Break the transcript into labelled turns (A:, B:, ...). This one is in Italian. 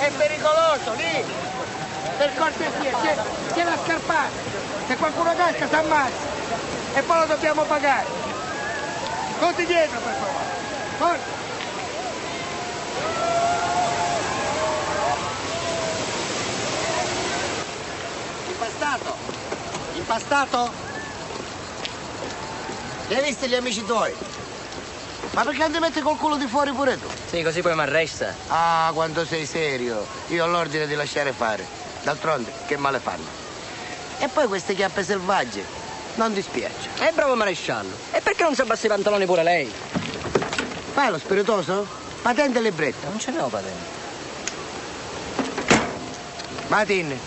A: È pericoloso, lì! Per cortesia, tieni la scarpata! Se qualcuno casca si ammazza! E poi lo dobbiamo pagare! Conti dietro, per favore! Forza! Impastato! Impastato? Li hai visti gli amici tuoi? Ma perché non ti metti col culo di fuori pure tu?
B: Sì, così poi mi arresta.
A: Ah, quando sei serio. Io ho l'ordine di lasciare fare. D'altronde, che male fanno? E poi queste chiappe selvagge. Non dispiace.
B: È bravo maresciallo. E perché non si abbassa i pantaloni pure lei?
A: Fai lo spiritoso? Patente e libretto.
B: Non ce n'ho patente.
A: Matin,